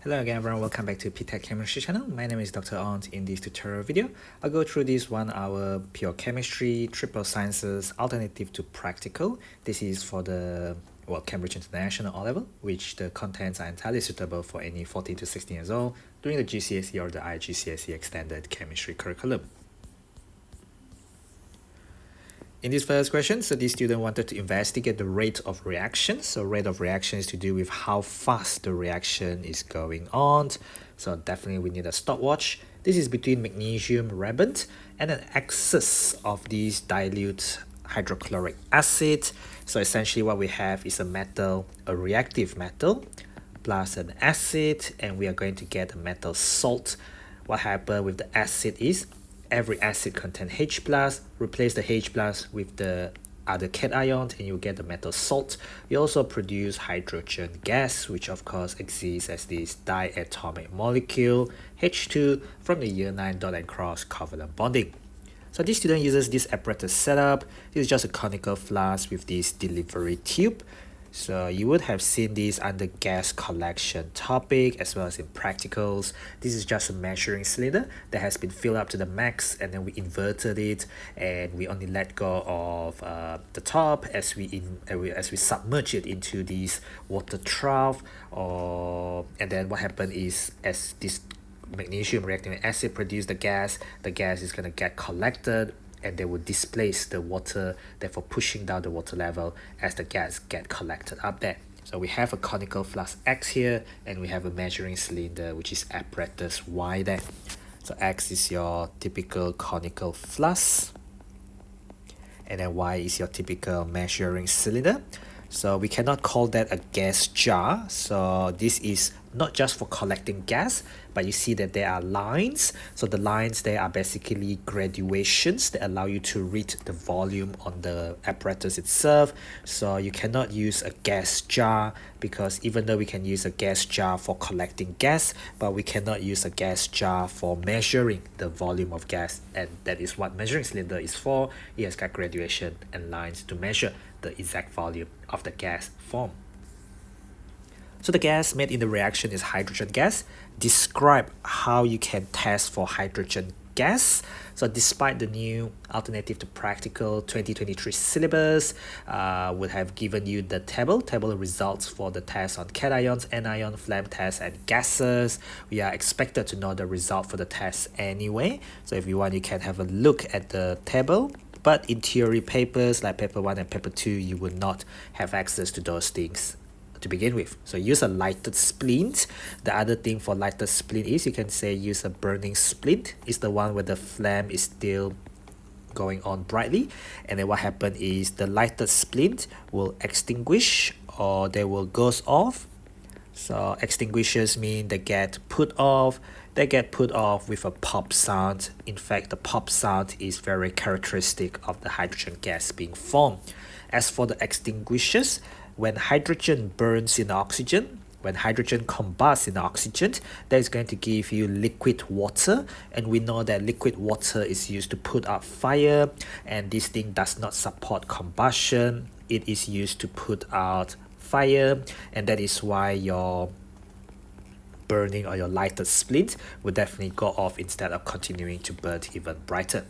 Hello again everyone, welcome back to ptet.chemistry channel. My name is Dr. Ont. In this tutorial video, I'll go through this 1 hour pure chemistry, triple sciences, alternative to practical. This is for the Cambridge International O-Level, which the contents are entirely suitable for any 14 to 16 years old doing the GCSE or the IGCSE extended chemistry curriculum. In this first question, so this student wanted to investigate the rate of reaction. So rate of reaction is to do with how fast the reaction is going on. So definitely we need a stopwatch. This is between magnesium riband and an excess of this dilute hydrochloric acid. So essentially what we have is a metal, a reactive metal, plus an acid, and we are going to get a metal salt. What happened with the acid is every acid contains H+, replace the H+ with the other cation and you get the metal salt. We also produce hydrogen gas, which of course exists as this diatomic molecule H2 from the year 9 dot and cross covalent bonding. So this student uses this apparatus setup. This is just a conical flask with this delivery tube. So you would have seen this under gas collection topic as well as in practicals. This is just a measuring cylinder that has been filled up to the max, and then we inverted it and we only let go of the top as we submerge it into this water trough. And then what happened is, as this magnesium reacting with acid produce the gas is going to get collected and they will displace the water, therefore pushing down the water level as the gas get collected up there. So we have a conical flask X here, and we have a measuring cylinder, which is apparatus Y there. So X is your typical conical flask, and then Y is your typical measuring cylinder. So we cannot call that a gas jar. So this is not just for collecting gas, but you see that there are lines. So the lines there are basically graduations that allow you to read the volume on the apparatus itself. So you cannot use a gas jar, because even though we can use a gas jar for collecting gas, but we cannot use a gas jar for measuring the volume of gas, and that is what measuring cylinder is for. It has got graduation and lines to measure the exact volume of the gas form. So the gas made in the reaction is hydrogen gas. Describe how you can test for hydrogen gas. So despite the new alternative to practical 2023 syllabus would have given you the table results for the test on cations, anion, flame test, and gases. We are expected to know the result for the test anyway. So if you want, you can have a look at the table. But in theory papers like paper 1 and paper 2, you will not have access to those things to begin with. So use a lighted splint. The other thing for lighted splint is you can say use a burning splint. It's the one where the flame is still going on brightly, and then what happens is the lighted splint will extinguish, or they will goes off. So extinguishers mean they get put off. They get put off with a pop sound. In fact, the pop sound is very characteristic of the hydrogen gas being formed. As for the extinguishers, when hydrogen burns in oxygen, when hydrogen combusts in oxygen, that is going to give you liquid water, and we know that liquid water is used to put out fire, and this thing does not support combustion. It is used to put out fire, and that is why your burning or your lighted splint will definitely go off instead of continuing to burn even brighter.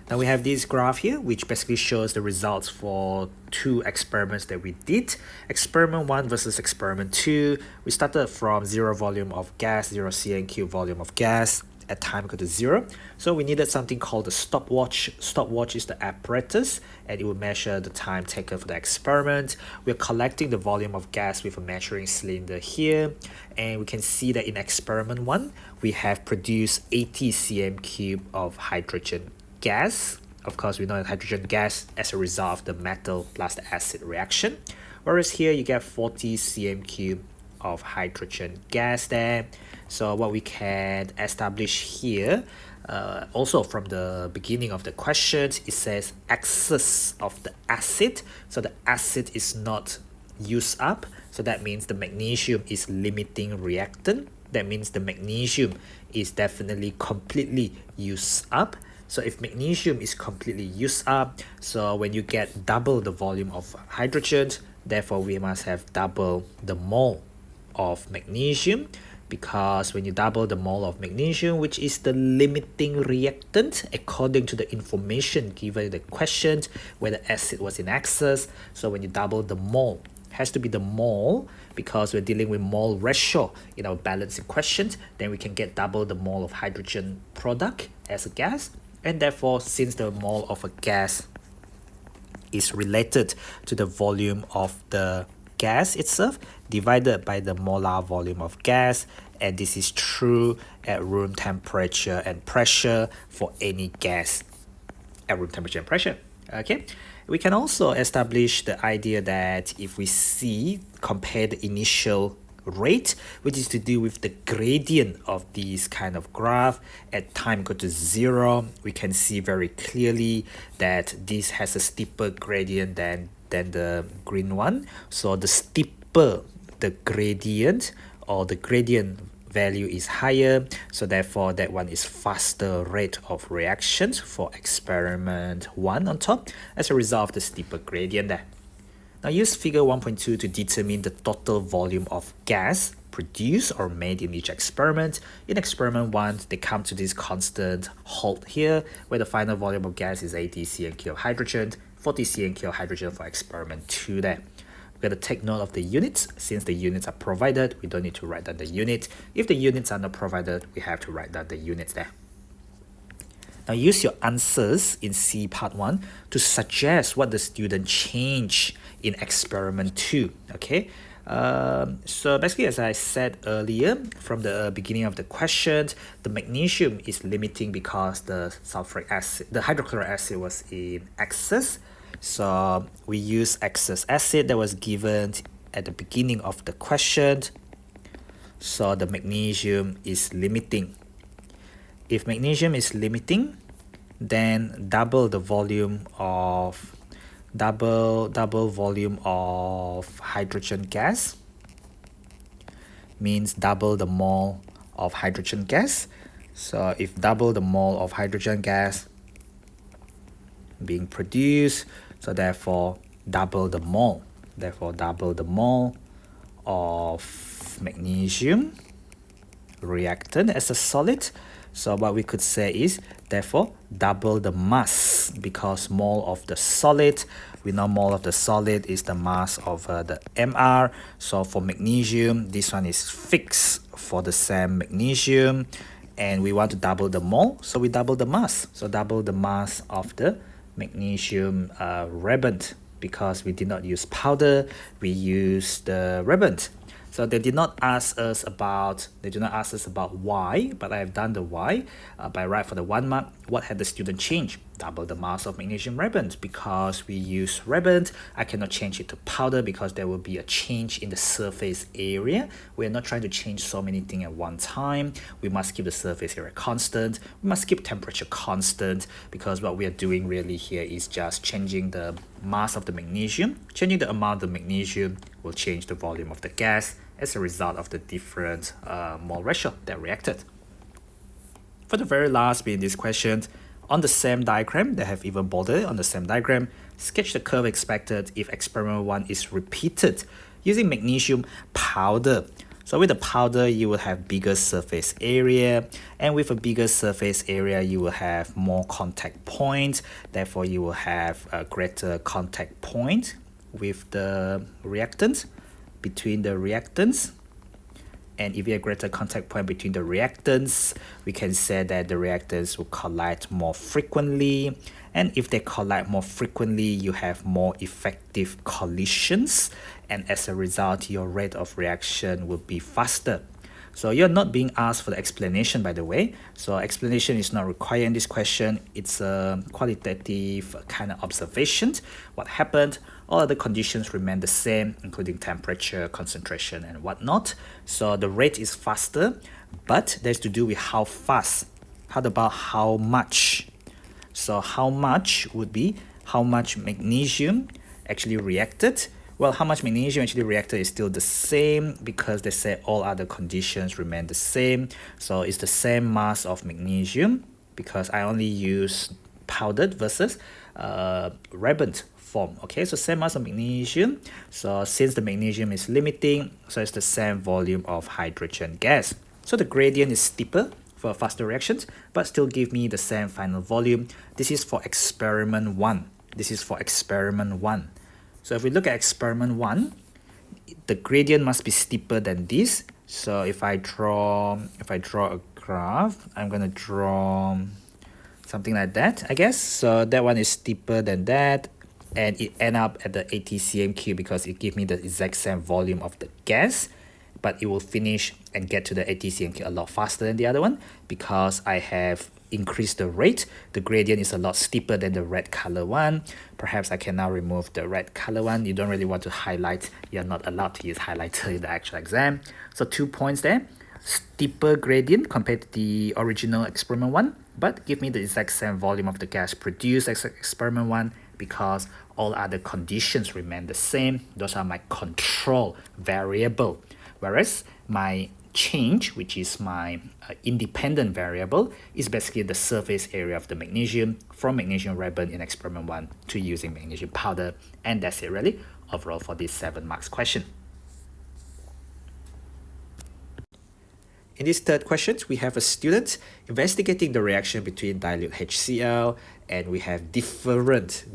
Now we have this graph here, which basically shows the results for 2 experiments that we did. Experiment 1 versus experiment 2. We started from 0 volume of gas, 0 cm³ volume of gas at time equal to 0. So we needed something called the stopwatch. Stopwatch is the apparatus, and it will measure the time taken for the experiment. We're collecting the volume of gas with a measuring cylinder here, and we can see that in experiment 1, we have produced 80 cm³ of hydrogen gas. Of course, we know that hydrogen gas as a result of the metal plus the acid reaction, whereas here you get 40 cm³ of hydrogen gas there. So what we can establish here, also from the beginning of the question, it says excess of the acid. So the acid is not used up, so that means the magnesium is limiting reactant. That means the magnesium is definitely completely used up. So if magnesium is completely used up, so when you get double the volume of hydrogen, therefore we must have double the mole of magnesium, because when you double the mole of magnesium, which is the limiting reactant according to the information given in the question where the acid was in excess, so when you double the mole, has to be the mole, because we're dealing with mole ratio in our balancing question, then we can get double the mole of hydrogen product as a gas, and therefore since the mole of a gas is related to the volume of the gas itself divided by the molar volume of gas, and this is true at room temperature and pressure for any gas at room temperature and pressure. Okay, we can also establish the idea that if we compare the initial rate, which is to do with the gradient of these kind of graph at time equal to 0, we can see very clearly that this has a steeper gradient than the green one. So the steeper the gradient, or the gradient value is higher, so therefore that one is faster rate of reactions for experiment 1 on top as a result of the steeper gradient there. Now use figure 1.2 to determine the total volume of gas produced or made in each experiment. In experiment 1, they come to this constant halt here, where the final volume of gas is 80 cm3 of hydrogen, 40 cm3 of hydrogen for experiment 2 there. We're going to take note of the units. Since the units are provided, we don't need to write down the unit. If the units are not provided, we have to write down the units there. Now use your answers in C part 1 to suggest what the student changed in experiment 2. Okay, so basically, as I said earlier, from the beginning of the question, the magnesium is limiting because the sulfuric acid, the hydrochloric acid was in excess. So we use excess acid that was given at the beginning of the question. So the magnesium is limiting. If magnesium is limiting, then double volume of hydrogen gas means double the mole of hydrogen gas. So if double the mole of hydrogen gas being produced, so therefore double the mole of magnesium reactant as a solid. So what we could say is therefore double the mass, because mole of the solid, we know mole of the solid is the mass of the Mr. So for magnesium, this one is fixed for the same magnesium, and we want to double the mole, so we double the mass. So double the mass of the magnesium ribbon, because we did not use powder, we used the ribbon. So they do not ask us about why, but I have done the why by right for the 1 mark. What had the student change? Double the mass of magnesium ribbon. Because we use ribbon, I cannot change it to powder because there will be a change in the surface area. We are not trying to change so many things at one time. We must keep the surface area constant. We must keep temperature constant, because what we are doing really here is just changing the mass of the magnesium. Changing the amount of the magnesium will change the volume of the gas as a result of the different mole ratio that reacted. For the very last bit in this question, on the same diagram, they have even bolded on the same diagram, sketch the curve expected if experiment 1 is repeated using magnesium powder. So with the powder, you will have bigger surface area, and with a bigger surface area, you will have more contact points. Therefore, you will have a greater contact point with the reactant, between the reactants. And if you have greater contact point between the reactants, we can say that the reactants will collide more frequently. And if they collide more frequently, you have more effective collisions. And as a result, your rate of reaction will be faster. So you're not being asked for the explanation, by the way. So explanation is not required in this question. It's a qualitative kind of observation. What happened? All other conditions remain the same, including temperature, concentration, and whatnot. So the rate is faster, but that's to do with how fast. How about how much? So how much would be how much magnesium actually reacted. Well, how much magnesium actually reacted is still the same, because they say all other conditions remain the same. So it's the same mass of magnesium, because I only use powdered versus ribbon form. Okay, so same mass of magnesium. So since the magnesium is limiting, so it's the same volume of hydrogen gas. So the gradient is steeper for faster reactions, but still give me the same final volume. This is for experiment 1. This is for experiment 1. So if we look at experiment 1, the gradient must be steeper than this. So if I draw a graph, I'm gonna draw something like that, I guess. So that one is steeper than that, and it end up at the 80 cm3 because it gives me the exact same volume of the gas, but it will finish and get to the 80 cm3 a lot faster than the other one because I have increased the rate. The gradient is a lot steeper than the red color one. Perhaps I can now remove the red color one. You don't really want to highlight. You're not allowed to use highlighter in the actual exam. So 2 points there. Steeper gradient compared to the original experiment 1, but give me the exact same volume of the gas produced as experiment 1 because all other conditions remain the same. Those are my control variable. Whereas my change, which is my independent variable, is basically the surface area of the magnesium from magnesium ribbon in experiment 1 to using magnesium powder. And that's it really overall for this 7 marks question. In this third question, we have a student investigating the reaction between dilute HCl, and we have different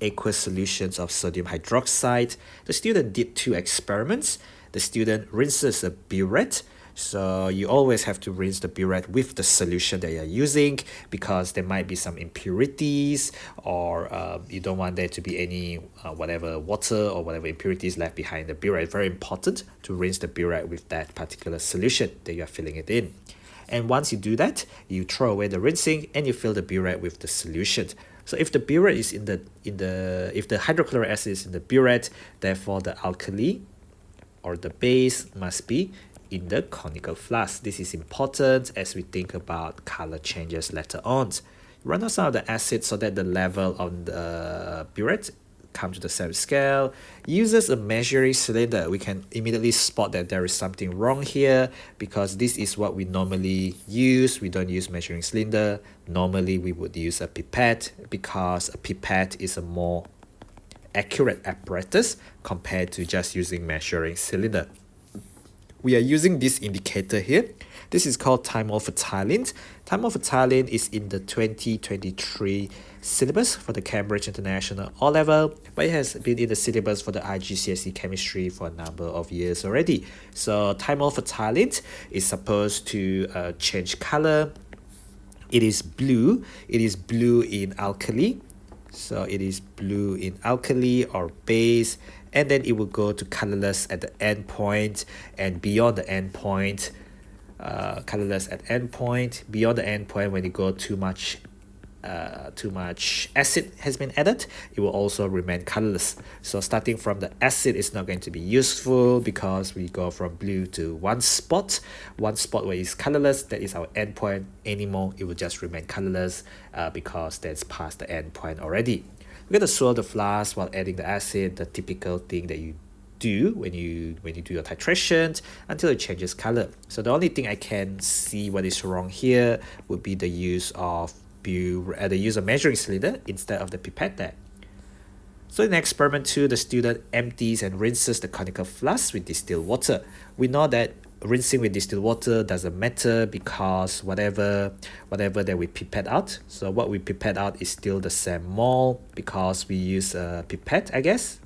aqueous solutions of sodium hydroxide. The student did 2 experiments. The student rinses a burette. So you always have to rinse the burette with the solution that you're using because there might be some impurities, or you don't want there to be any whatever water or whatever impurities left behind the burette. Very important to rinse the burette with that particular solution that you're filling it in. And once you do that, you throw away the rinsing and you fill the burette with the solution. So if the burette is if the hydrochloric acid is in the burette, therefore the alkali or the base must be in the conical flask. This is important as we think about color changes later on. Run out some of the acid so that the level on the burette come to the same scale. Uses a measuring cylinder. We can immediately spot that there is something wrong here because this is what we normally use. We don't use measuring cylinder. Normally we would use a pipette because a pipette is a more accurate apparatus compared to just using measuring cylinder. We are using this indicator here. This is called thymolphthalate. Thymolphthalate is in the 2023 syllabus for the Cambridge International O-Level, but it has been in the syllabus for the IGCSE chemistry for a number of years already. So thymolphthalate is supposed to change color. It is blue. It is blue in alkali. So it is blue in alkali or base, and then it will go to colorless at the end point, and beyond the end point, colorless at end point. Beyond the end point, when you go too much acid has been added, it will also remain colorless. So starting from the acid is not going to be useful because we go from blue to one spot where it's colorless. That is our end point. Anymore, it will just remain colorless because that's past the end point already. We're going to swirl the flask while adding the acid, the typical thing that you do when you do your titration until it changes color. So the only thing I can see what is wrong here would be the use of measuring cylinder instead of the pipette there. So in experiment 2, the student empties and rinses the conical flask with distilled water. We know that rinsing with distilled water doesn't matter because whatever that we pipette out, so what we pipette out is still the same mole because we use a pipette, I guess.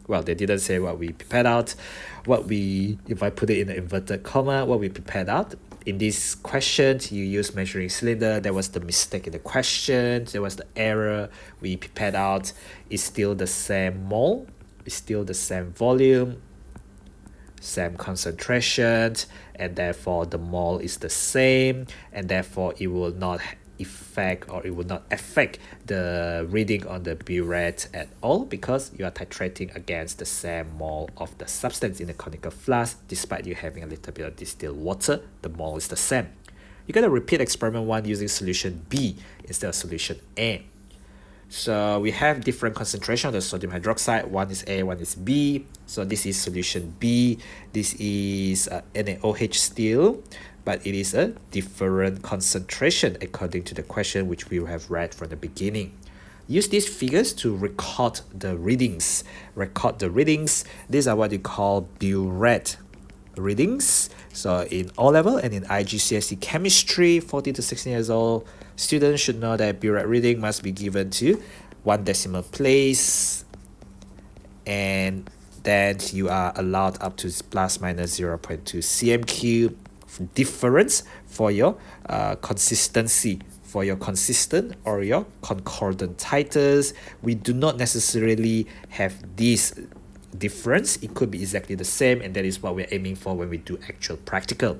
Well, they didn't say what we pipette out. If I put it in the inverted comma, what we pipette out. In this question, you use measuring cylinder. That was the mistake in the question. There was the error. We pipette out. It's still the same mole. It's still the same volume, same concentration, and therefore the mole is the same, and therefore it will not affect the reading on the burette at all because you are titrating against the same mole of the substance in the conical flask. Despite you having a little bit of distilled water, the mole is the same. You're going to repeat experiment 1 using solution B instead of solution A. So we have different concentration of the sodium hydroxide. One is A, one is B. So this is solution B. This is NaOH still, but it is a different concentration according to the question which we have read from the beginning. use these figures to record the readings. These are what you call burette readings. So in O-level and in IGCSE chemistry, 14 to 16 years old, students should know that burette reading must be given to 1 decimal place, and then you are allowed up to plus minus 0.2 cm cube difference for your consistency, for your consistent or your concordant titles. We do not necessarily have this difference. It could be exactly the same, and that is what we're aiming for when we do actual practical.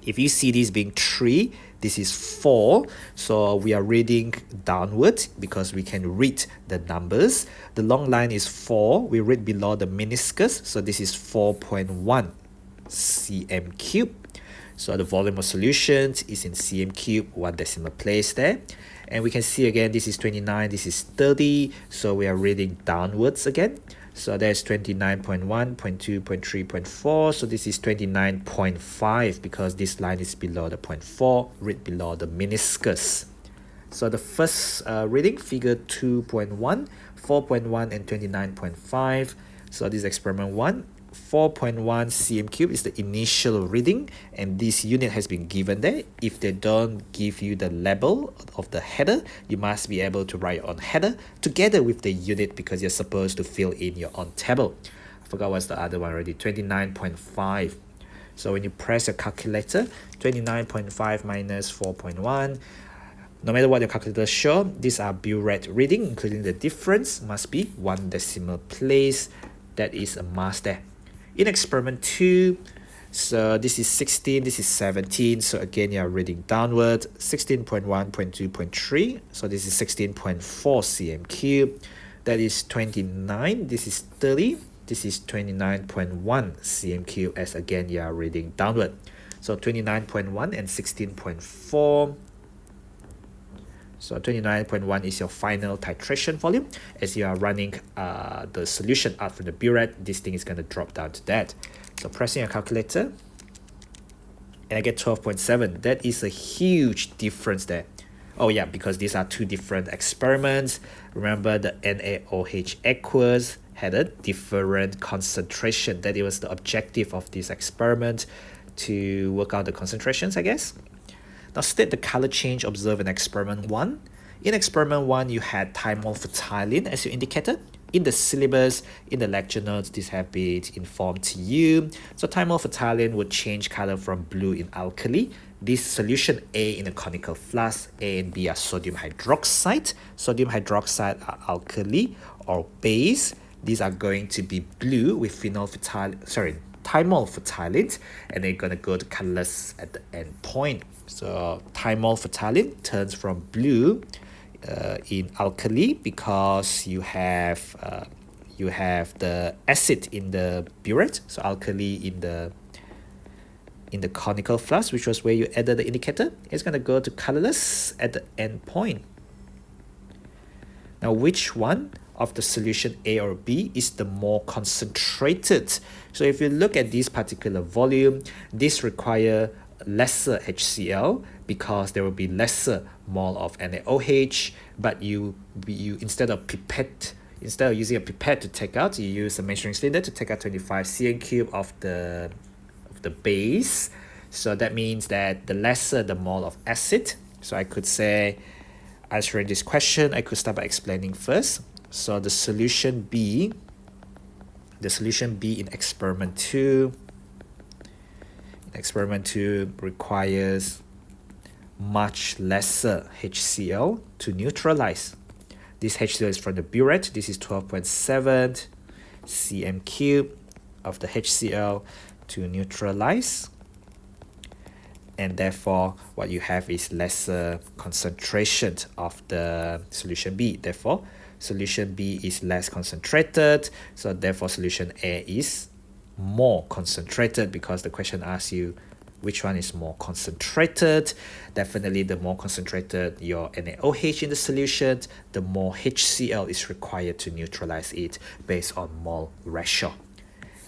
If you see this being 3, this is 4, so we are reading downward because we can read the numbers. The long line is 4, we read below the meniscus, so this is 4.1 cm cube. So the volume of solutions is in cm cube, 1 decimal place there. And we can see again, this is 29, this is 30, so we are reading downwards again. So there's 29.1, 0.2, 0.3, 0.4. So this is 29.5 because this line is below the 0.4, read below the meniscus. So the first reading, figure 2.1, 4.1 and 29.5. So this is experiment 1. 4.1 cm cube is the initial reading, and this unit has been given there. If they don't give you the label of the header, you must be able to write your own header together with the unit because you're supposed to fill in your own table. I forgot what's the other one already, 29.5. So when you press your calculator, 29.5 minus 4.1, no matter what your calculator show, these are burette reading, including the difference must be 1 decimal place. That is a must there. In experiment 2, so this is 16, this is 17, so again you are reading downward, 16.1, 0.2, 0.3, so this is 16.4 cm cube, that is 29, this is 30, this is 29.1 cm cube, as again you are reading downward. So 29.1 and 16.4. So 29.1 is your final titration volume. As you are running the solution out from the burette, this thing is going to drop down to that. So pressing a calculator, and I get 12.7. That is a huge difference there. Oh yeah, because these are two different experiments. Remember, the NaOH aqueous had a different concentration. That it was the objective of this experiment, to work out the concentrations, I guess. Now state the color change observed in experiment 1. In experiment 1, you had thymolphthalate as you indicated. In the syllabus, in the lecture notes, this have been informed to you. So thymolphthalate would change color from blue in alkali. This solution A in a conical flask, A and B are sodium hydroxide. Sodium hydroxide are alkali or base. These are going to be blue with thymolphthalate, and they're going to go to colorless at the end point. So thymolphthalate turns from blue in alkali because you have the acid in the burette, so alkali in the conical flask, which was where you added the indicator. It's going to go to colorless at the end point. Now, which one of the solution A or B is the more concentrated? So if you look at this particular volume, this require lesser HCl because there will be lesser mole of NaOH, but you instead of using a pipette to take out, you use a measuring cylinder to take out 25 cm cube of the base. So that means that the lesser the mole of acid. So I could say, answering this question, I could start by explaining first. So the solution B in experiment 2, requires much lesser HCl to neutralize. This HCl is from the burette. This is 12.7 cm cube of the HCl to neutralize, and therefore what you have is lesser concentration of the solution B. Therefore solution B is less concentrated, so therefore solution A is more concentrated, because the question asks you which one is more concentrated. Definitely the more concentrated your NaOH in the solution, the more HCl is required to neutralize it based on mole ratio.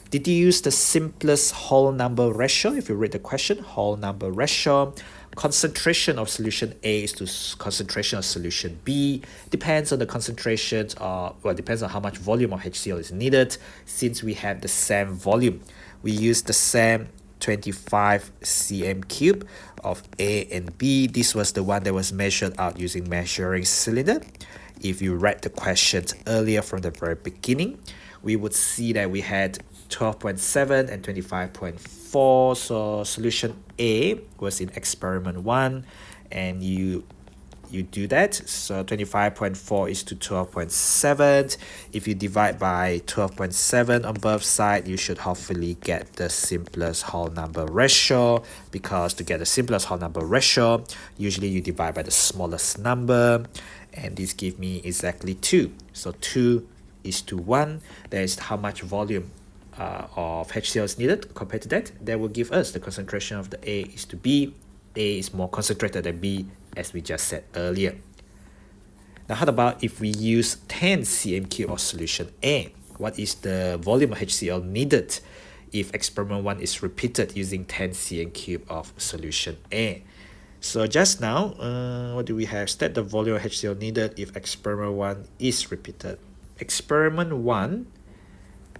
Did you use the simplest whole number ratio? If you read the question, whole number ratio, concentration of solution A is to concentration of solution B. Depends on the concentration, depends on how much volume of HCl is needed. Since we have the same volume, we use the same 25 cm cube of A and B. This was the one that was measured out using measuring cylinder. If you read the questions earlier from the very beginning, we would see that we had 12.7 and 25.4. So solution A was in experiment 1, and you do that. So 25.4 is to 12.7. If you divide by 12.7 on both sides, you should hopefully get the simplest whole number ratio, because to get the simplest whole number ratio, usually you divide by the smallest number, and this gives me exactly 2. So 2 is to 1. That is how much volume of HCl is needed. Compared to that, that will give us the concentration of the A is to B. A is more concentrated than B, as we just said earlier. Now, how about if we use 10 cm cube of solution A? What is the volume of HCl needed if experiment 1 is repeated using 10 cm cube of solution A? So just now, what do we have? State the volume of HCl needed if experiment 1 is repeated. Experiment 1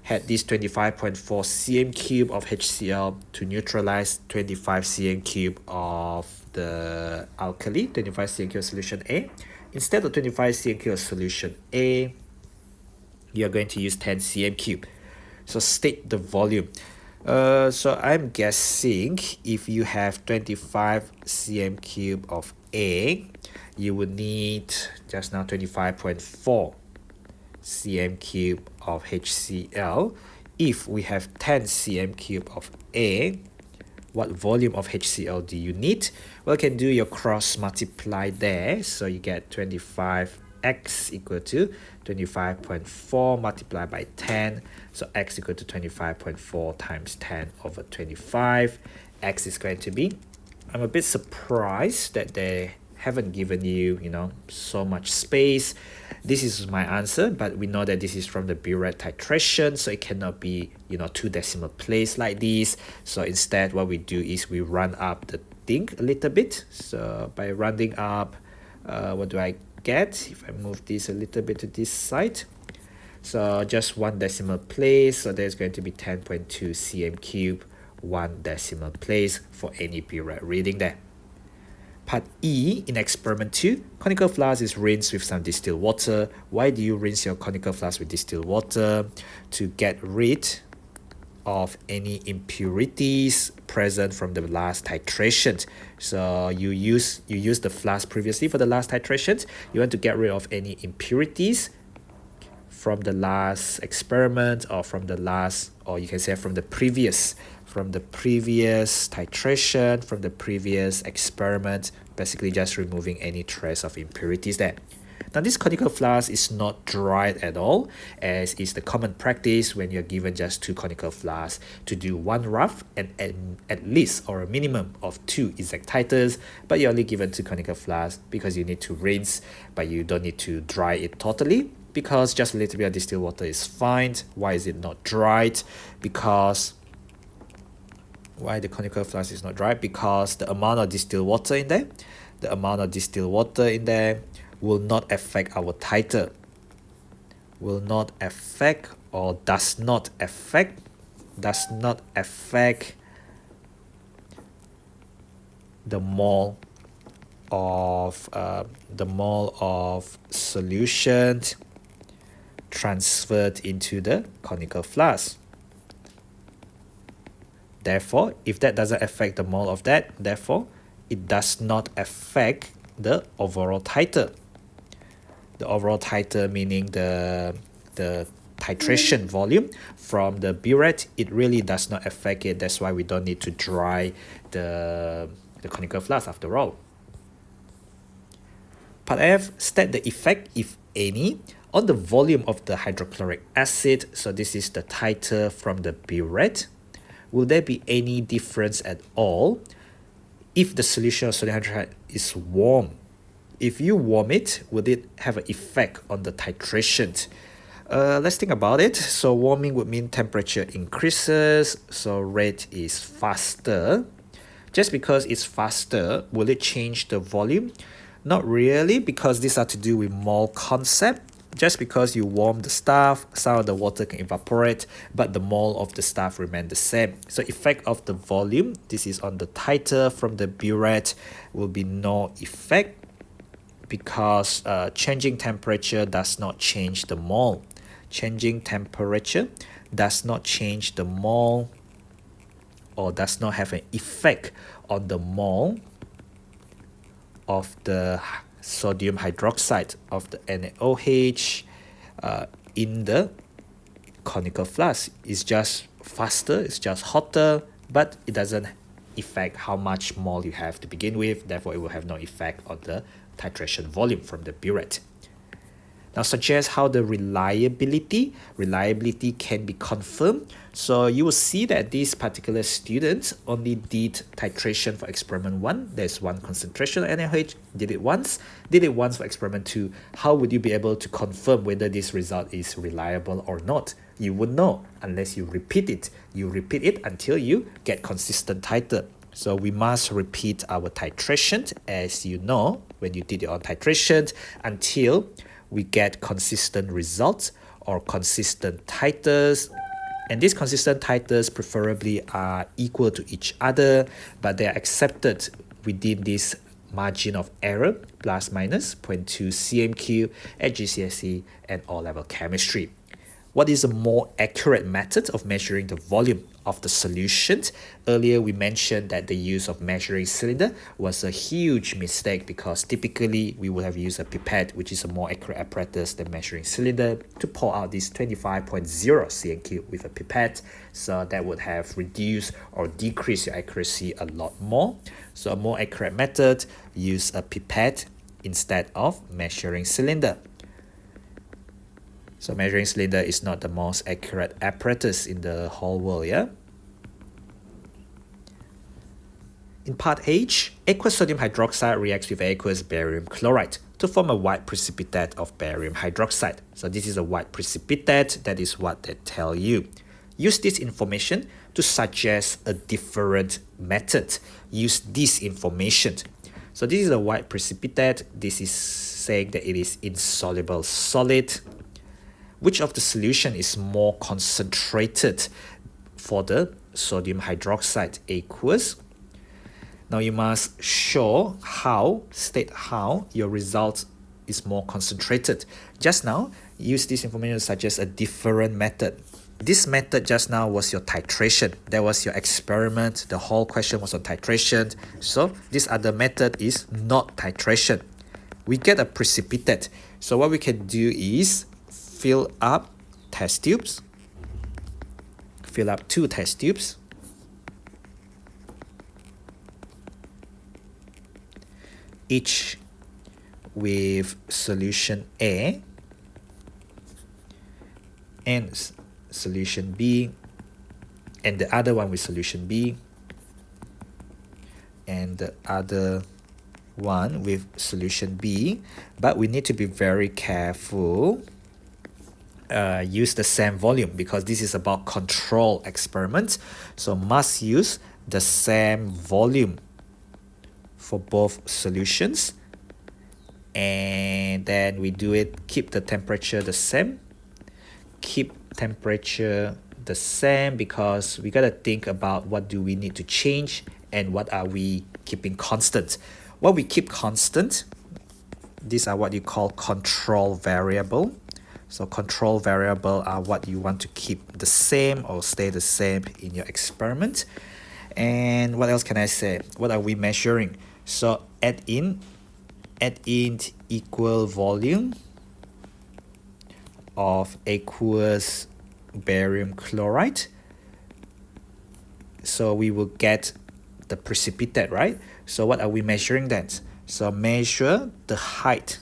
had this 25.4 cm cube of HCl to neutralize 25 cm cube of the alkali, 25 cm cube of solution A. Instead of 25 cm cube of solution A, you are going to use 10 cm cube. So state the volume. So I'm guessing if you have 25 cm cube of A, you would need just now 25.4 cm cube of HCl. If we have 10 cm cube of A, what volume of HCl do you need? Well, you can do your cross multiply there. So you get 25x equal to 25.4 multiplied by 10. So x equal to 25.4 times 10 over 25. X is going to be, I'm a bit surprised that they haven't given you, so much space. This is my answer, but we know that this is from the burette titration, so it cannot be, 2 decimal place like this. So instead, what we do is we run up the thing a little bit. So by rounding up, what do I get if I move this a little bit to this side? So just 1 decimal place. So there's going to be 10.2 cm cube, 1 decimal place for any burette reading there. Part E, in experiment 2, conical flask is rinsed with some distilled water. Why do you rinse your conical flask with distilled water? To get rid of any impurities present from the last titration. So you use the flask previously for the last titration. You want to get rid of any impurities from the last experiment, or from the last, or you can say from the previous titration, from the previous experiment, basically just removing any trace of impurities there. Now, this conical flask is not dried at all, as is the common practice when you're given just 2 conical flasks to do 1 rough and at least or a minimum of 2 exactitors, but you're only given 2 conical flasks because you need to rinse, but you don't need to dry it totally, because just a little bit of distilled water is fine. Why is it not dried? Why the conical flask is not dry? Because the amount of distilled water in there, will not affect our titer. Will not affect, or does not affect the mole of solution transferred into the conical flask. Therefore, if that doesn't affect the mole of that, therefore, it does not affect the overall titer. The overall titer meaning the titration volume from the burette, it really does not affect it. That's why we don't need to dry the conical flask after all. Part F, state the effect, if any, on the volume of the hydrochloric acid. So this is the titer from the burette. Will there be any difference at all if the solution of sodium hydroxide is warm? If you warm it, would it have an effect on the titration? Let's think about it. So warming would mean temperature increases, so rate is faster. Just because it's faster, will it change the volume? Not really, because these are to do with mole concept. Just because you warm the stuff, some of the water can evaporate, but the mole of the stuff remain the same. So effect of the volume, this is on the title from the burette, will be no effect because changing temperature does not change the mole. Changing temperature does not change the mole or does not have an effect on the mole of the sodium hydroxide of the NaOH in the conical flask. It's just faster, it's just hotter, but it doesn't affect how much mole you have to begin with. Therefore, it will have no effect on the titration volume from the burette. Now suggest how the reliability can be confirmed. So you will see that this particular student only did titration for experiment 1. There's one concentration of NaOH, did it once for experiment 2. How would you be able to confirm whether this result is reliable or not? You wouldn't know unless you repeat it. You repeat it until you get consistent titer. So we must repeat our titration, as you know, when you did your own titration, until we get consistent results or consistent titers. And these consistent titers preferably are equal to each other, but they are accepted within this margin of error, plus minus 0.2 cm³ at GCSE and O-level chemistry. What is a more accurate method of measuring the volume of the solution? Earlier we mentioned that the use of measuring cylinder was a huge mistake because typically we would have used a pipette, which is a more accurate apparatus than measuring cylinder, to pour out this 25.0 cm³ with a pipette. So that would have reduced or decreased your accuracy a lot more. So a more accurate method, use a pipette instead of measuring cylinder. So measuring cylinder is not the most accurate apparatus in the whole world, yeah? In part H, aqueous sodium hydroxide reacts with aqueous barium chloride to form a white precipitate of barium hydroxide. So this is a white precipitate, that is what they tell you. Use this information to suggest a different method. Use this information. So this is a white precipitate. This is saying that it is insoluble solid. Which of the solution is more concentrated for the sodium hydroxide? Aqueous. Now you must state how your result is more concentrated. Just now, use this information to suggest a different method. This method just now was your titration. That was your experiment. The whole question was on titration. So this other method is not titration. We get a precipitate. So what we can do is fill up test tubes. Fill up 2 test tubes. Each with solution A and solution B, and the other one with solution B, and the other one with solution B. But we need to be very careful. Use the same volume because this is about control experiment. So must use the same volume for both solutions. And then we do it, keep the temperature the same. Keep temperature the same because we got to think about what do we need to change and what are we keeping constant. What we keep constant, these are what you call control variable. So control variable are what you want to keep the same or stay the same in your experiment. And what else can I say? What are we measuring? So add in equal volume of aqueous barium chloride. So we will get the precipitate, right? So what are we measuring then? So measure the height.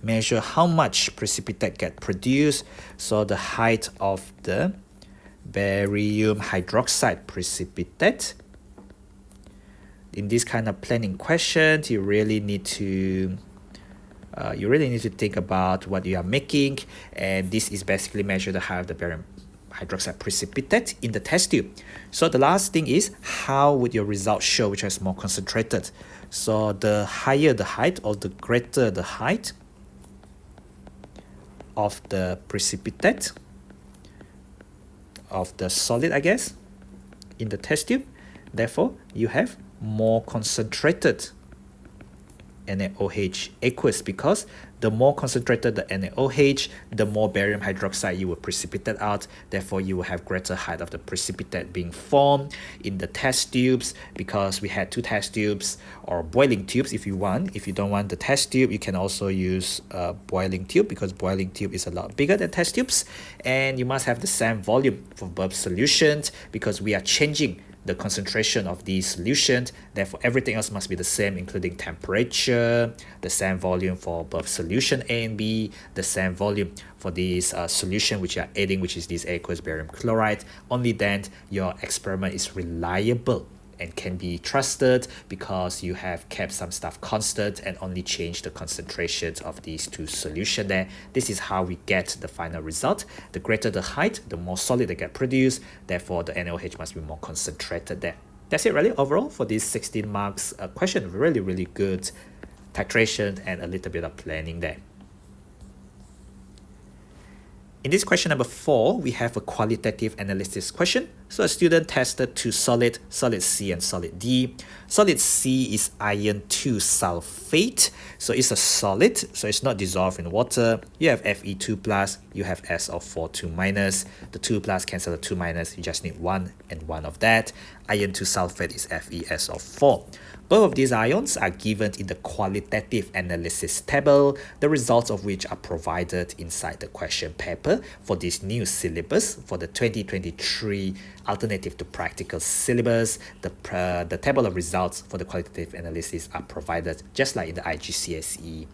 Measure how much precipitate get produced. So the height of the barium hydroxide precipitate. In this kind of planning question, you really need to think about what you are making, and this is basically measure the height of the barium hydroxide precipitate in the test tube. So the last thing is, how would your results show which is more concentrated? So the higher the height or the greater the height of the precipitate of the solid, I guess, in the test tube, therefore you have more concentrated NaOH aqueous, because the more concentrated the NaOH, the more barium hydroxide you will precipitate out. Therefore, you will have greater height of the precipitate being formed in the test tubes, because we had two test tubes, or boiling tubes if you want. If you don't want the test tube, you can also use a boiling tube, because boiling tube is a lot bigger than test tubes. And you must have the same volume for both solutions, because we are changing the concentration of these solutions. Therefore, everything else must be the same, including temperature, the same volume for both solution A and B, the same volume for this solution which you are adding, which is this aqueous barium chloride. Only then your experiment is reliable and can be trusted, because you have kept some stuff constant and only changed the concentrations of these two solutions there. This is how we get the final result. The greater the height, the more solid they get produced. Therefore, the NaOH must be more concentrated there. That's it really overall for this 16 marks question. Really, really good titration and a little bit of planning there. In this question number 4, we have a qualitative analysis question. So a student tested two solid C and solid D. Solid C is iron 2 sulfate. So it's a solid, so it's not dissolved in water. You have Fe2 plus, you have SO4 2 minus. The 2 plus cancel the 2 minus, you just need 1 and 1 of that. Iron 2 sulfate is FeSO4. Both of these ions are given in the qualitative analysis table, the results of which are provided inside the question paper for this new syllabus for the 2023 alternative to practical syllabus. The table of results for the qualitative analysis are provided just like in the IGCSE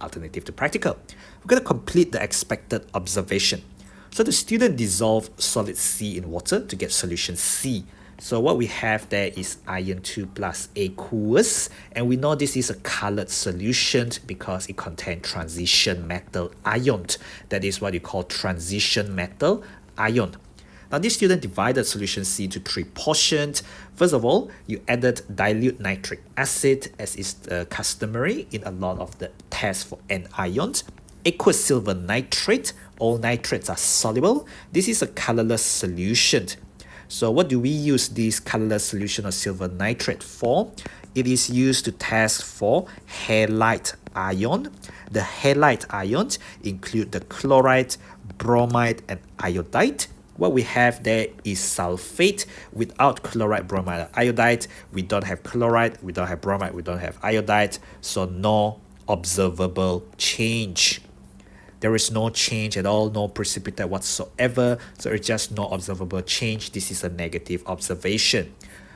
alternative to practical. We're going to complete the expected observation. So the student dissolved solid C in water to get solution C. So what we have there is iron 2 plus aqueous, and we know this is a colored solution because it contains transition metal ion. That is what you call transition metal ion. Now this student divided solution C into 3 portions. First of all, you added dilute nitric acid, as is customary in a lot of the tests for anions. Aqueous silver nitrate, all nitrates are soluble. This is a colorless solution. So what do we use this colorless solution of silver nitrate for? It is used to test for halide ion. The halide ions include the chloride, bromide, and iodide. What we have there is sulfate. Without chloride, bromide, and iodide, we don't have chloride, we don't have bromide, we don't have iodide, so no observable change. There is no change at all, no precipitate whatsoever, so it's just no observable change. This is a negative observation.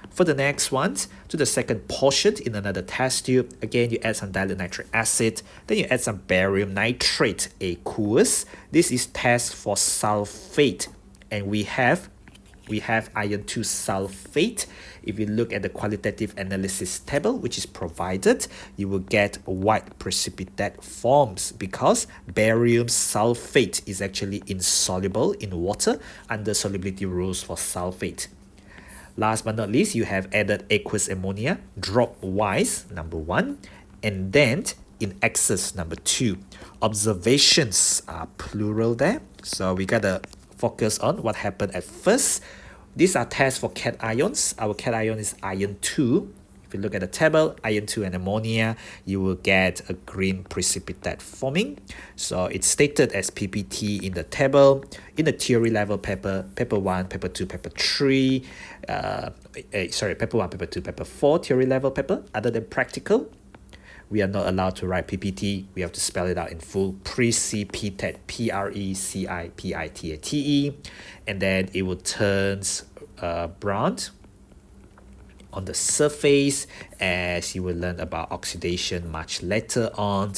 For the next one, to the second portion in another test tube, again you add some dilute nitric acid, then you add some barium nitrate aqueous. This is test for sulfate, and we have iron 2 sulfate. If you look at the qualitative analysis table which is provided, you will get white precipitate forms because barium sulfate is actually insoluble in water under solubility rules for sulfate. Last but not least, you have added aqueous ammonia drop-wise, number 1, and then in excess, number 2. Observations are plural there, so we gotta focus on what happened at first. These are tests for cations. Our cation is iron 2. If you look at the table, iron 2 and ammonia, you will get a green precipitate forming. So it's stated as PPT in the table. In the theory level paper, paper 1, paper 2, paper 3, paper 1, paper 2, paper 4, theory level paper, other than practical, we are not allowed to write PPT. We have to spell it out in full. Precipitate, P-R-E-C-I-P-I-T-A-T-E. And then it will turn brown on the surface, as you will learn about oxidation much later on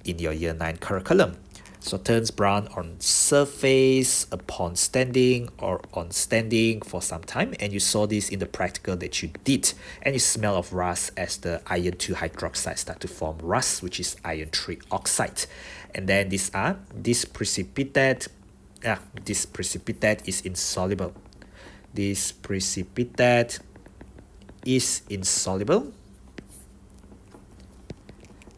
in your year 9 curriculum. So turns brown on surface upon standing or on standing for some time, and you saw this in the practical that you did, and you smell of rust as the iron 2 hydroxide start to form rust, which is iron 3 oxide. And then this precipitate this precipitate is insoluble. This precipitate is insoluble,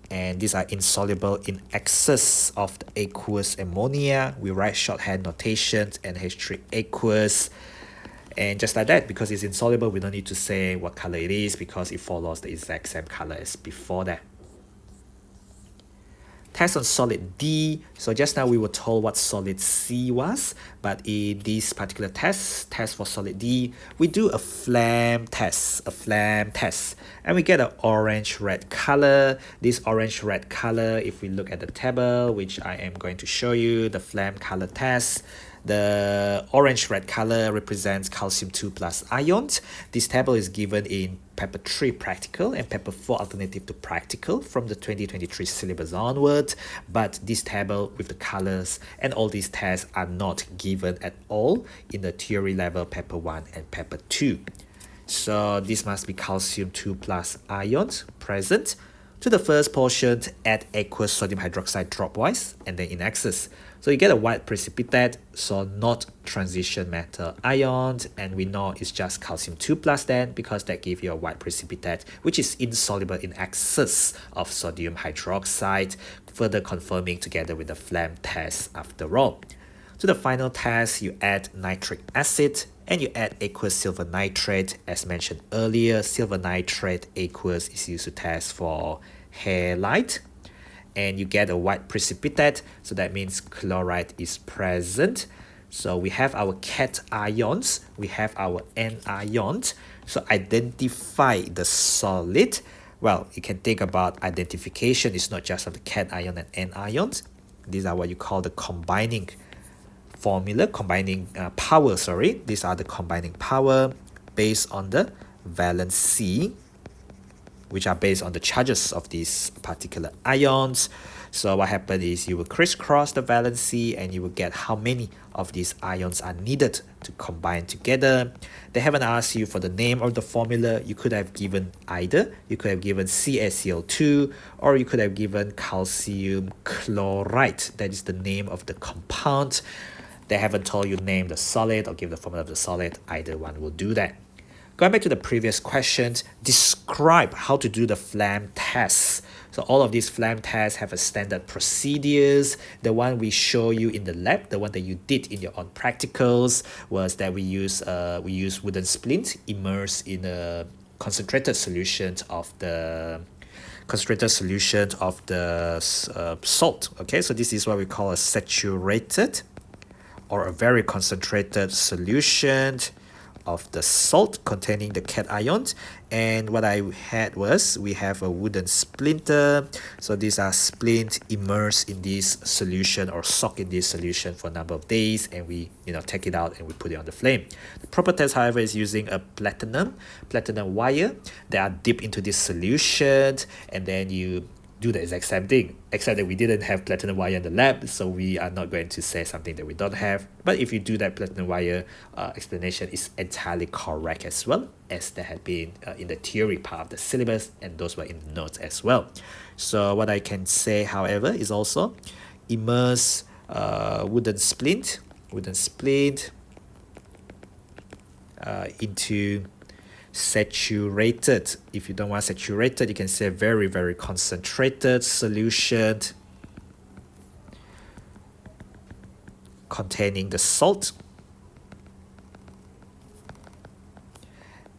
and these are insoluble in excess of the aqueous ammonia. We write shorthand notation NH3 aqueous, and just like that, because it's insoluble, we don't need to say what color it is because it follows the exact same color as before that. Test on solid D. So just now we were told what solid C was, but in this particular test for solid D, we do a flame test, and we get an orange-red color. This orange-red color, if we look at the table, which I am going to show you, the flame color test, the orange-red color represents calcium 2 plus ions. This table is given in paper 3 practical and paper 4 alternative to practical from the 2023 syllabus onward, but this table with the colors and all these tests are not given at all in the theory level paper 1 and paper 2. So this must be calcium 2 plus ions present. To the first portion, add aqueous sodium hydroxide dropwise and then in excess. So you get a white precipitate, so not transition metal ions, and we know it's just calcium 2 plus then, because that gives you a white precipitate which is insoluble in excess of sodium hydroxide, further confirming together with the flame test after all. To the final test, you add nitric acid and you add aqueous silver nitrate. As mentioned earlier, silver nitrate aqueous is used to test for hair light, and you get a white precipitate, so that means chloride is present. So we have our cations, we have our anions. So identify the solid. Well, you can think about identification. It's not just of the cation and anions. These are what you call the combining formula, power, sorry. These are the combining power based on the valency, which are based on the charges of these particular ions. So what happened is you will crisscross the valency and you will get how many of these ions are needed to combine together. They haven't asked you for the name of the formula. You could have given either. You could have given CaCl2, or you could have given calcium chloride. That is the name of the compound. They haven't told you name the solid or give the formula of the solid. Either one will do that. Going back to the previous questions, describe how to do the flame tests. So all of these flame tests have a standard procedures. The one we show you in the lab, the one that you did in your own practicals, was that we use wooden splint immersed in a concentrated solution of the salt. Okay, so this is what we call a saturated or a very concentrated solution of the salt containing the cations. And what I had was, we have a wooden splinter. So these are splint immersed in this solution or soak in this solution for a number of days, and we take it out and we put it on the flame. The proper test, however, is using a platinum wire that are dipped into this solution, and then you do the exact same thing, except that we didn't have platinum wire in the lab, so we are not going to say something that we don't have. But if you do that platinum wire, explanation is entirely correct as well, as that had been in the theory part of the syllabus, and those were in the notes as well. So what I can say, however, is also immerse wooden splint into saturated. If you don't want saturated, you can say very, very concentrated solution containing the salt.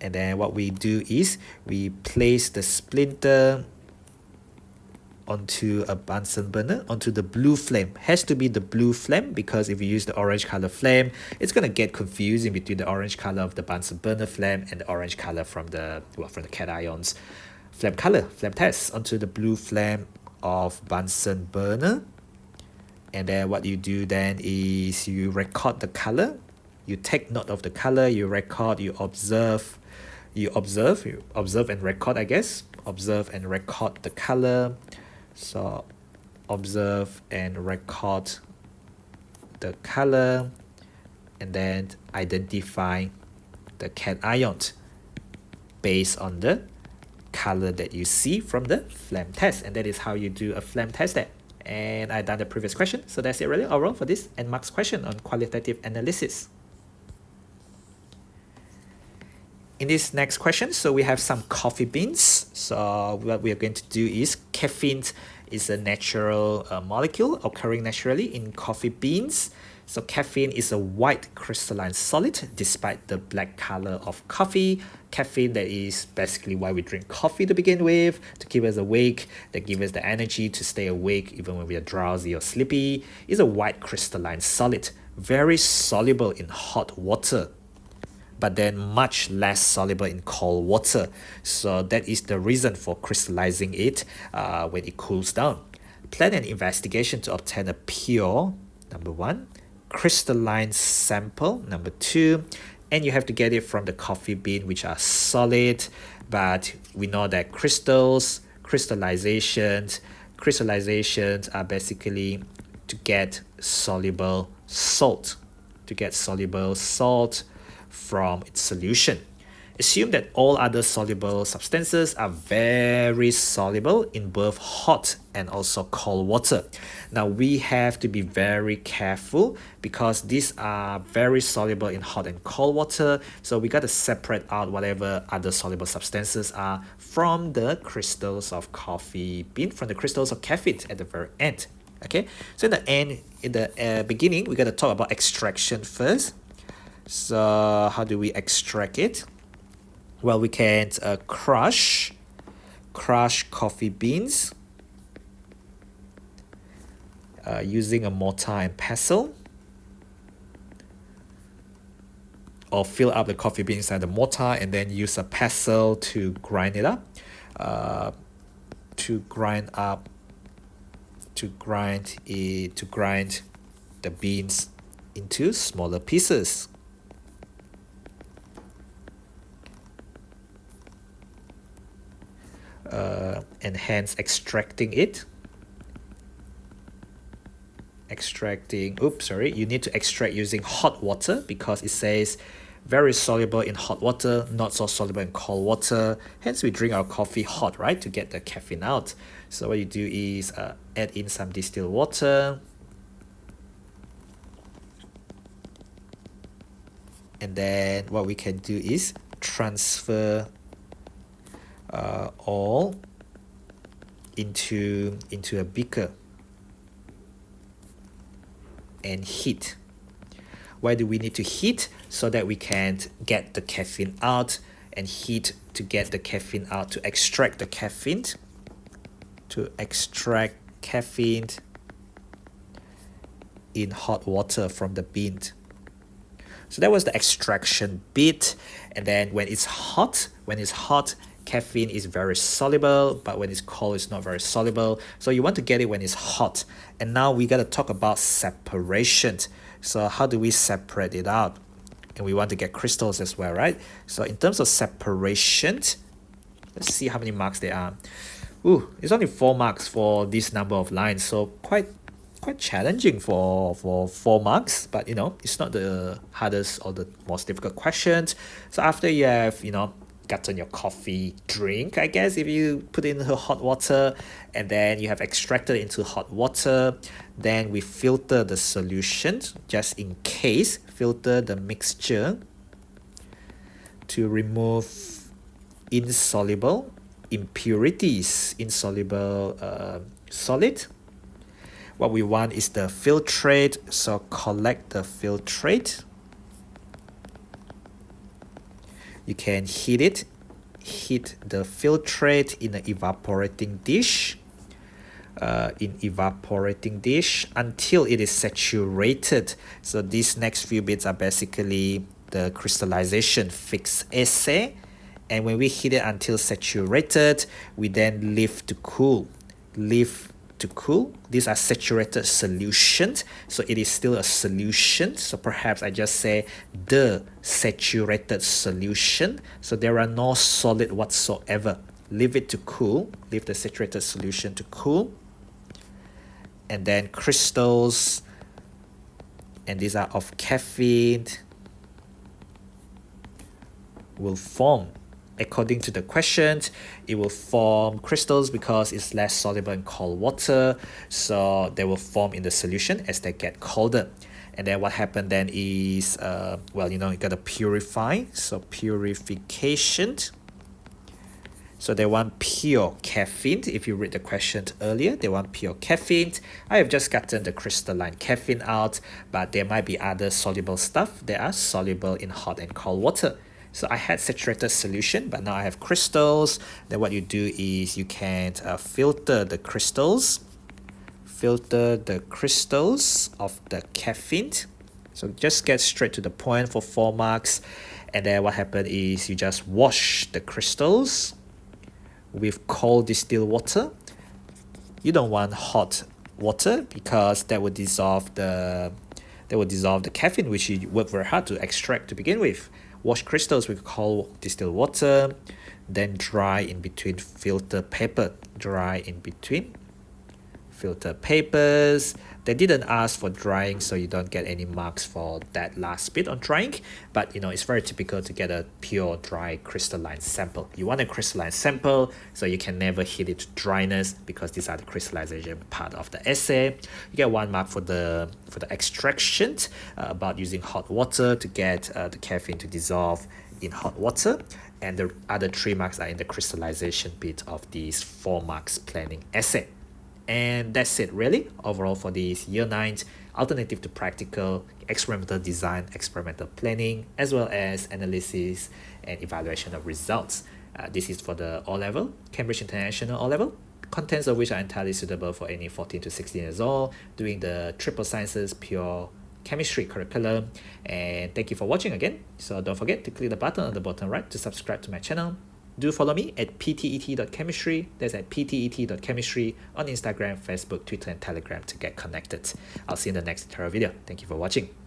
And then what we do is we place the splinter onto a Bunsen burner, onto the blue flame. Has to be the blue flame, because if you use the orange color flame, it's going to get confusing between the orange color of the Bunsen burner flame and the orange color from the cations. Flame test onto the blue flame of Bunsen burner. And then what you do then is you record the color. You take note of the color, you record, you observe and record, I guess. Observe and record the color. So observe and record the color, and then identify the cations based on the color that you see from the flame test. And that is how you do a flame test there. And I done the previous question. So that's it really overall for this N marks question on qualitative analysis. In this next question, so we have some coffee beans. So what we are going to do is caffeine is a natural molecule occurring naturally in coffee beans. So caffeine is a white crystalline solid despite the black color of coffee. Caffeine, that is basically why we drink coffee to begin with, to keep us awake, that gives us the energy to stay awake even when we are drowsy or sleepy, is a white crystalline solid, very soluble in hot water, but then much less soluble in cold water. So that is the reason for crystallizing it when it cools down. Plan an investigation to obtain a pure, number 1, crystalline sample, number 2, and you have to get it from the coffee bean, which are solid, but we know that crystallizations are basically to get soluble salt, from its solution. Assume that all other soluble substances are very soluble in both hot and also cold water. Now we have to be very careful because these are very soluble in hot and cold water. So we got to separate out whatever other soluble substances are from the crystals of coffee bean, from the crystals of caffeine at the very end. Okay, so in the beginning, we got to talk about extraction first. So how do we extract it? Well, we can crush coffee beans using a mortar and pestle, or fill up the coffee beans inside the mortar and then use a pestle to grind it up, to grind the beans into smaller pieces. And hence extracting it. You need to extract using hot water because it says very soluble in hot water, not so soluble in cold water. Hence we drink our coffee hot, right, to get the caffeine out. So what you do is add in some distilled water. And then what we can do is transfer all into a beaker and heat. Why do we need to heat? So that we can get the caffeine out, and heat to get the caffeine out, to extract the caffeine, in hot water from the bean. So that was the extraction bit. And then when it's hot, caffeine is very soluble, but when it's cold, it's not very soluble. So you want to get it when it's hot. And now we got to talk about separation. So how do we separate it out? And we want to get crystals as well, right? So in terms of separation, let's see how many marks there are. It's only 4 marks for this number of lines. So quite challenging for 4 marks, but it's not the hardest or the most difficult questions. So after you have gotten your coffee drink, I guess, if you put it into hot water and then you have extracted it into hot water, then we filter the solution, just in case, filter the mixture to remove insoluble impurities, solid. What we want is the filtrate, so collect the filtrate. You can heat the filtrate in an evaporating dish, until it is saturated. So these next few bits are basically the crystallization fixed assay. And when we heat it until saturated, we then leave to cool. These are saturated solutions, so it is still a solution. So perhaps I just say the saturated solution. So there are no solid whatsoever. Leave it to cool. Leave the saturated solution to cool. And then crystals, and these are of caffeine, will form according to the question, it will form crystals because it's less soluble in cold water, so they will form in the solution as they get colder. And then what happened then is, well, you gotta purify, so purification. So they want pure caffeine. If you read the question earlier, they want pure caffeine. I have just gotten the crystalline caffeine out, but there might be other soluble stuff that are soluble in hot and cold water. So I had saturated solution, but now I have crystals. Then what you do is you can filter the crystals of the caffeine. So just get straight to the point for 4 marks. And then what happened is you just wash the crystals with cold distilled water. You don't want hot water because that would dissolve the caffeine, which you work very hard to extract to begin with. Wash crystals with cold distilled water, then dry in between filter paper. Dry in between filter papers. They didn't ask for drying, so you don't get any marks for that last bit on drying, but it's very typical to get a pure dry crystalline sample. You want a crystalline sample, so you can never hit it to dryness because these are the crystallization part of the essay. You get 1 mark for the extraction, about using hot water to get the caffeine to dissolve in hot water, and the other 3 marks are in the crystallization bit of these 4 marks planning essay. And that's it really overall for this year 9 alternative to practical experimental design, experimental planning, as well as analysis and evaluation of results. This is for the O-level, Cambridge International O-level, contents of which are entirely suitable for any 14 to 16 years old doing the triple sciences pure chemistry curriculum. And thank you for watching again. So don't forget to click the button on the bottom right to subscribe to my channel. Do follow me at ptet.chemistry. That's at ptet.chemistry on Instagram, Facebook, Twitter, and Telegram to get connected. I'll see you in the next tutorial video. Thank you for watching.